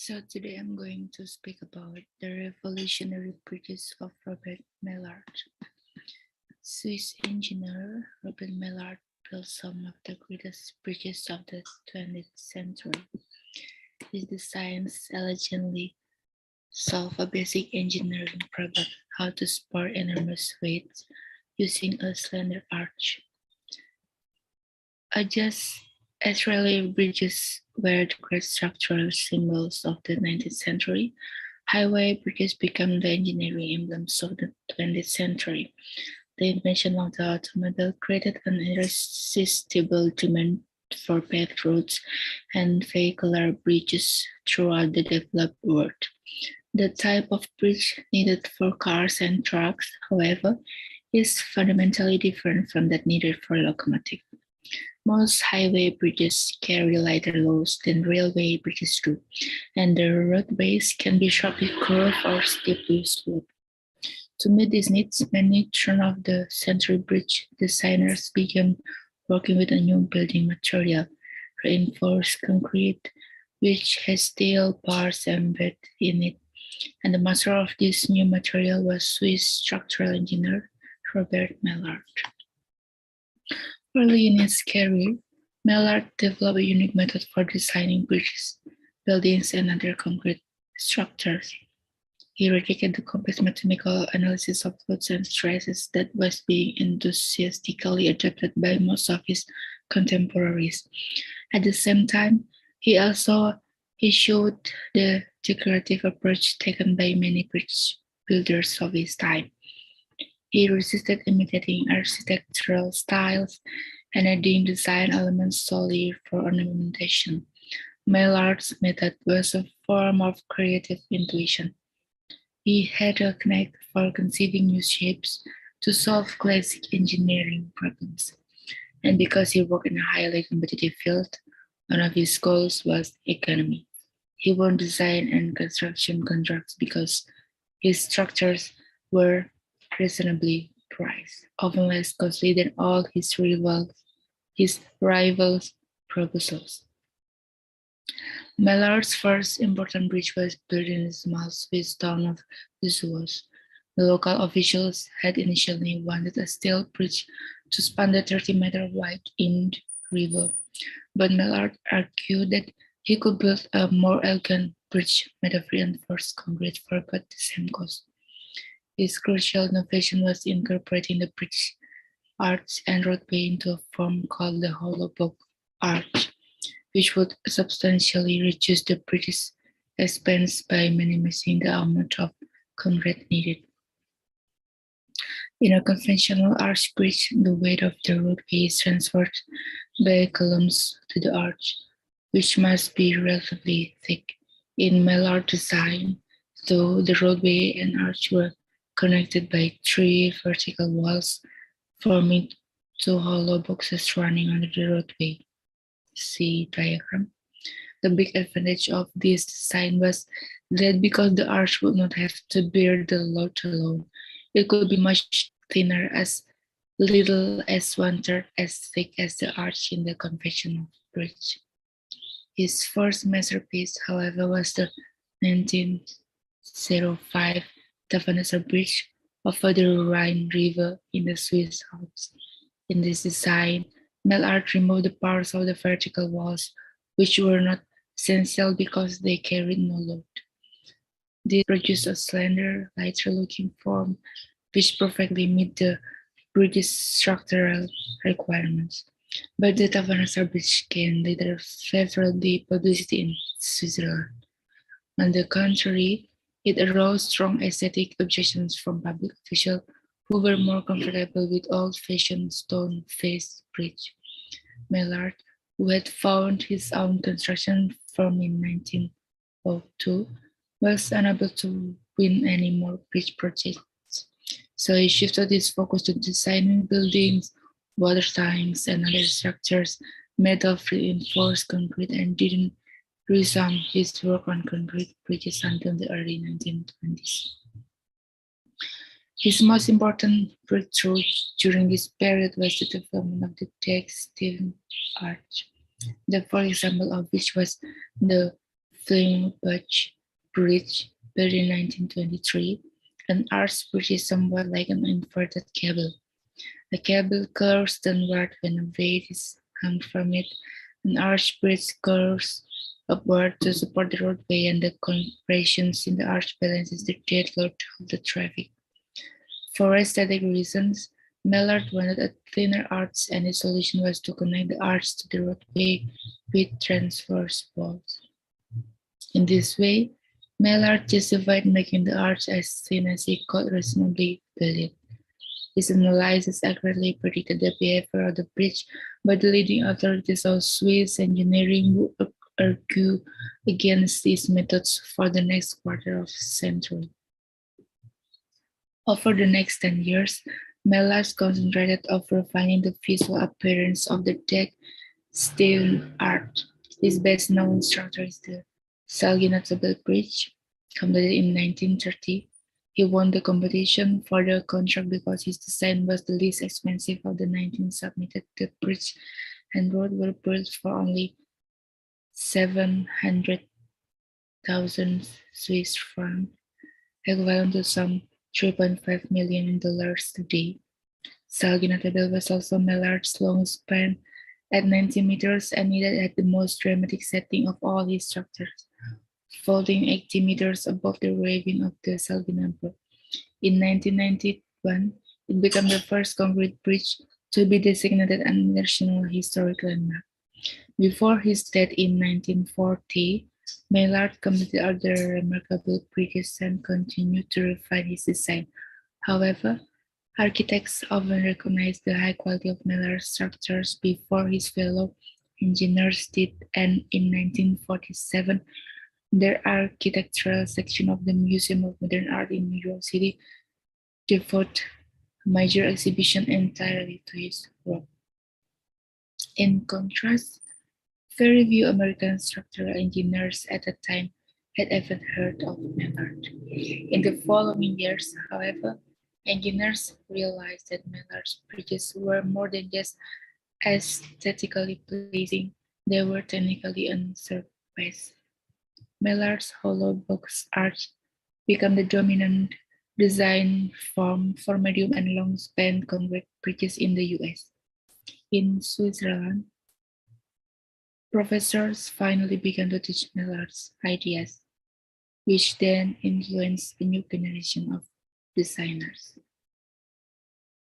So today I'm going to speak about the revolutionary bridges of Robert Maillart. Swiss engineer Robert Maillart built some of the greatest bridges of the 20th century. His designs elegantly solve a basic engineering problem: how to support enormous weights using a slender arch. Just as railway bridges were the great structural symbols of the 19th century, highway bridges became the engineering emblems of the 20th century. The invention of the automobile created an irresistible demand for paved roads and vehicular bridges throughout the developed world. The type of bridge needed for cars and trucks, however, is fundamentally different from that needed for locomotives. Most highway bridges carry lighter loads than railway bridges do, and the roadways can be sharply curved or steeply sloped. To meet these needs, many turn-of-the-century bridge designers began working with a new building material, reinforced concrete, which has steel bars embedded in it. And the master of this new material was Swiss structural engineer Robert Maillart. Early in his career, Maillart developed a unique method for designing bridges, buildings, and other concrete structures. He rejected the complex mathematical analysis of loads and stresses that was being enthusiastically adopted by most of his contemporaries. At the same time, he also issued the decorative approach taken by many bridge builders of his time. He resisted imitating architectural styles and adding design elements solely for ornamentation. Maillart's method was a form of creative intuition. He had a knack for conceiving new shapes to solve classic engineering problems. And because he worked in a highly competitive field, one of his goals was economy. He won design and construction contracts because his structures were reasonably priced, often less costly than all his rivals' proposals. Maillart's first important bridge was built in the small Swiss town of Zuos. The local officials had initially wanted a steel bridge to span the 30-meter wide Ind River, but Maillart argued that he could build a more elegant bridge made of reinforced concrete for about the same cost. His crucial innovation was incorporating the bridge arch and roadway into a form called the hollow block arch, which would substantially reduce the bridge's expense by minimizing the amount of concrete needed. In a conventional arch bridge, the weight of the roadway is transferred by columns to the arch, which must be relatively thick. In Maillart's design, though, the roadway and arch were connected by 3 vertical walls, forming 2 hollow boxes running under the roadway. See diagram. The big advantage of this design was that because the arch would not have to bear the load alone, it could be much thinner, as little as 1/3 as thick as the arch in the conventional bridge. His first masterpiece, however, was the 1905 the Vanessa Bridge over the Rhine River in the Swiss Alps. In this design, Maillart removed the parts of the vertical walls which were not essential because they carried no load. This produced a slender, lighter-looking form which perfectly met the bridge's structural requirements. But the Vanessa Bridge gained later favorable publicity in Switzerland. On the contrary, it arose strong aesthetic objections from public officials who were more comfortable with old-fashioned stone-faced bridge. Maillart, who had found his own construction firm in 1902, was unable to win any more bridge projects. So he shifted his focus to designing buildings, water tanks, and other structures made of reinforced concrete, and didn't resume his work on concrete bridges until the early 1920s. His most important breakthrough during this period was the development of the Deck Steven arch, the for example of which was the Bridge, built in 1923, an arched bridge is somewhat like an inverted cable. The cable curves downward when a weight is hung from it. An arched bridge curves upward to support the roadway, and the compressions in the arch balances the dead load of the traffic. For aesthetic reasons, Maillart wanted a thinner arch, and his solution was to connect the arch to the roadway with transverse bolts. In this way, Maillart justified making the arch as thin as he could reasonably build it. His analysis accurately predicted the behavior of the bridge, but the leading authorities of Swiss engineering would argue against these methods for the next quarter of a century. Over the next 10 years, Maillart concentrated on refining the visual appearance of the deck steel arch. His best known structure is the Saginaw the Big Bridge, completed in 1930. He won the competition for the contract because his design was the least expensive of the 19 submitted. The bridge and road were built for only 700,000 Swiss francs, equivalent to some $3.5 million today. Saginaw the Big was also Maillart's longest span at 90 meters, and it had the most dramatic setting of all his structures, folding 80 meters above the ravine of the Saginaw Brook. In 1991, it became the first concrete bridge to be designated a National Historic Landmark. Before his death in 1940, Maillart completed other remarkable bridges and continued to refine his design. However, architects often recognized the high quality of Maillart's structures before his fellow engineers did, and in 1947, the architectural section of the Museum of Modern Art in New York City devoted a major exhibition entirely to his work. In contrast, very few American structural engineers at the time had ever heard of Maillart. In the following years, however, engineers realized that Maillart's bridges were more than just aesthetically pleasing, they were technically unsurpassed. Maillart's hollow box arch became the dominant design form for medium and long span concrete bridges in the US. In Switzerland, professors finally began to teach Maillart's ideas, which then influenced a new generation of designers.